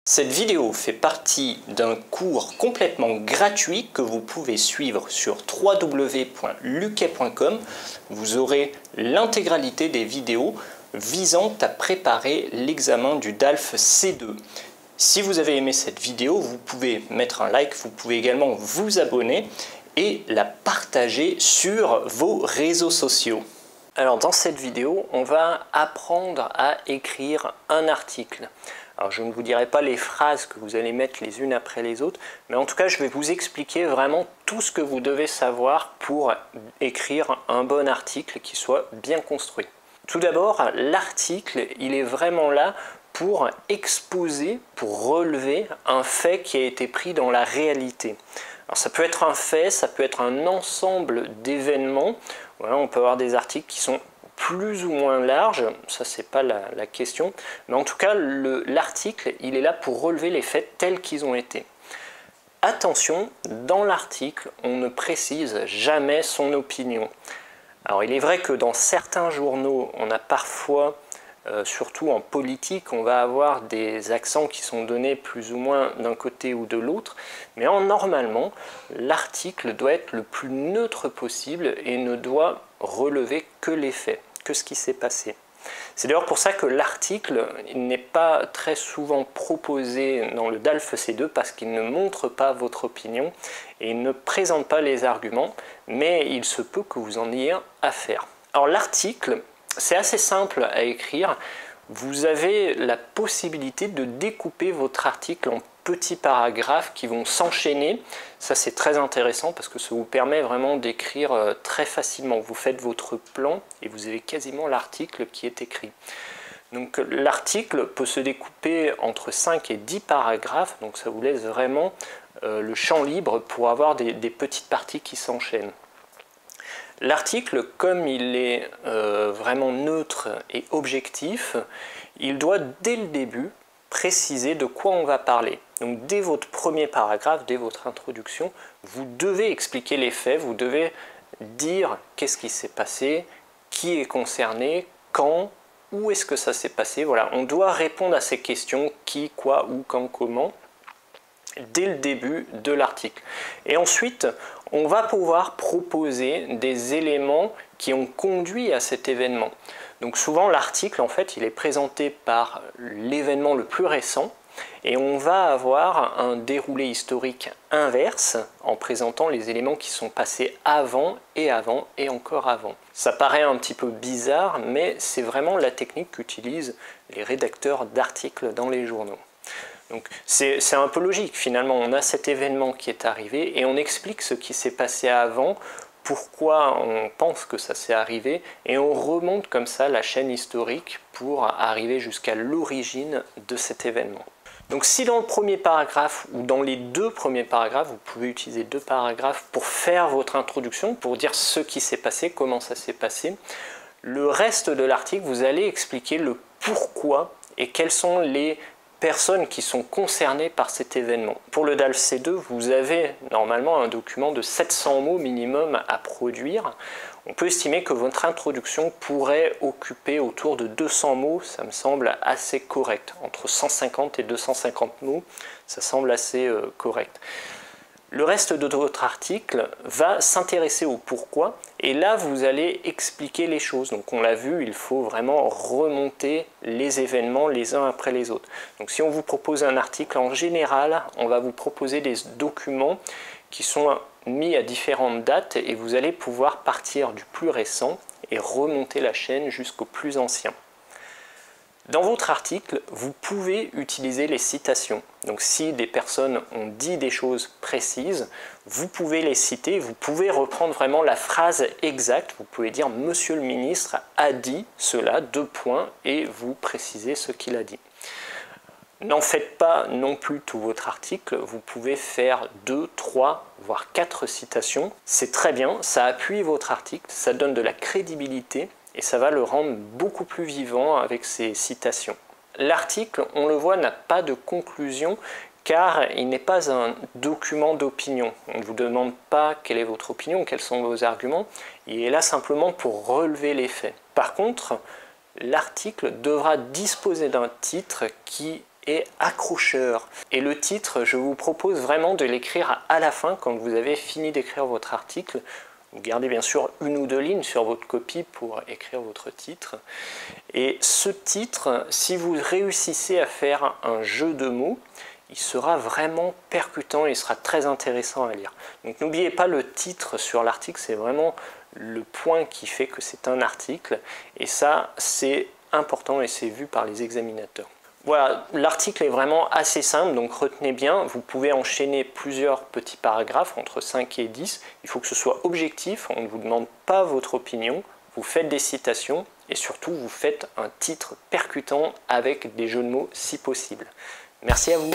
Cette vidéo fait partie d'un cours complètement gratuit que vous pouvez suivre sur www.luquet.com. Vous aurez l'intégralité des vidéos visant à préparer l'examen du DALF C2. Si vous avez aimé cette vidéo, vous pouvez mettre un like, vous pouvez également vous abonner et la partager sur vos réseaux sociaux. Alors dans cette vidéo, on va apprendre à écrire un article. Alors je ne vous dirai pas les phrases que vous allez mettre les unes après les autres, mais en tout cas je vais vous expliquer vraiment tout ce que vous devez savoir pour écrire un bon article qui soit bien construit. Tout d'abord, l'article, il est vraiment là pour exposer, pour relever un fait qui a été pris dans la réalité. Alors ça peut être un fait, ça peut être un ensemble d'événements. Voilà, on peut avoir des articles qui sont plus ou moins larges, ça c'est pas la question, mais en tout cas l'article il est là pour relever les faits tels qu'ils ont été. Attention, dans l'article on ne précise jamais son opinion. Alors il est vrai que dans certains journaux on a parfois, surtout en politique, on va avoir des accents qui sont donnés plus ou moins d'un côté ou de l'autre, mais normalement l'article doit être le plus neutre possible et ne doit relever que les faits, que ce qui s'est passé. C'est d'ailleurs pour ça que l'article n'est pas très souvent proposé dans le DALF C2 parce qu'il ne montre pas votre opinion et il ne présente pas les arguments, mais il se peut que vous en ayez un à faire. Alors l'article, c'est assez simple à écrire. Vous avez la possibilité de découper votre article en petits paragraphes qui vont s'enchaîner. Ça c'est très intéressant parce que ça vous permet vraiment d'écrire très facilement. Vous faites votre plan et vous avez quasiment l'article qui est écrit. Donc l'article peut se découper entre 5 et 10 paragraphes, donc ça vous laisse vraiment le champ libre pour avoir des petites parties qui s'enchaînent. L'article, comme il est vraiment neutre et objectif, il doit dès le début préciser de quoi on va parler. Donc dès votre premier paragraphe, dès votre introduction, vous devez expliquer les faits, vous devez dire qu'est-ce qui s'est passé, qui est concerné, quand, où est-ce que ça s'est passé. Voilà, on doit répondre à ces questions, qui, quoi, où, quand, comment, dès le début de l'article. Et ensuite, on va pouvoir proposer des éléments qui ont conduit à cet événement. Donc souvent l'article en fait il est présenté par l'événement le plus récent et on va avoir un déroulé historique inverse en présentant les éléments qui sont passés avant et encore avant. Ça paraît un petit peu bizarre mais c'est vraiment la technique qu'utilisent les rédacteurs d'articles dans les journaux. Donc c'est un peu logique finalement, on a cet événement qui est arrivé et on explique ce qui s'est passé avant, pourquoi on pense que ça s'est arrivé et on remonte comme ça la chaîne historique pour arriver jusqu'à l'origine de cet événement. Donc si dans le premier paragraphe ou dans les deux premiers paragraphes, vous pouvez utiliser deux paragraphes pour faire votre introduction, pour dire ce qui s'est passé, comment ça s'est passé, le reste de l'article vous allez expliquer le pourquoi et quels sont les personnes qui sont concernées par cet événement. Pour le DALF C2, vous avez normalement un document de 700 mots minimum à produire. On peut estimer que votre introduction pourrait occuper autour de 200 mots, ça me semble assez correct. Entre 150 et 250 mots, ça semble assez correct. Le reste de votre article va s'intéresser au pourquoi et là vous allez expliquer les choses. Donc on l'a vu, il faut vraiment remonter les événements les uns après les autres. Donc si on vous propose un article en général, on va vous proposer des documents qui sont mis à différentes dates et vous allez pouvoir partir du plus récent et remonter la chaîne jusqu'au plus ancien. Dans votre article, vous pouvez utiliser les citations. Donc si des personnes ont dit des choses précises, vous pouvez les citer, vous pouvez reprendre vraiment la phrase exacte. Vous pouvez dire « Monsieur le ministre a dit cela, » et vous précisez ce qu'il a dit. N'en faites pas non plus tout votre article, vous pouvez faire 2, 3, voire 4 citations. C'est très bien, ça appuie votre article, ça donne de la crédibilité et ça va le rendre beaucoup plus vivant avec ces citations. L'article, on le voit, n'a pas de conclusion car il n'est pas un document d'opinion. On ne vous demande pas quelle est votre opinion, quels sont vos arguments, il est là simplement pour relever les faits. Par contre, l'article devra disposer d'un titre qui et accrocheur. Et le titre, je vous propose vraiment de l'écrire à la fin quand vous avez fini d'écrire votre article. Vous gardez bien sûr une ou deux lignes sur votre copie pour écrire votre titre. Et ce titre, si vous réussissez à faire un jeu de mots, il sera vraiment percutant et il sera très intéressant à lire. Donc n'oubliez pas le titre sur l'article, c'est vraiment le point qui fait que c'est un article. Et ça, c'est important et c'est vu par les examinateurs. Voilà, l'article est vraiment assez simple, donc retenez bien, vous pouvez enchaîner plusieurs petits paragraphes, entre 5 et 10. Il faut que ce soit objectif, on ne vous demande pas votre opinion, vous faites des citations et surtout vous faites un titre percutant avec des jeux de mots si possible. Merci à vous.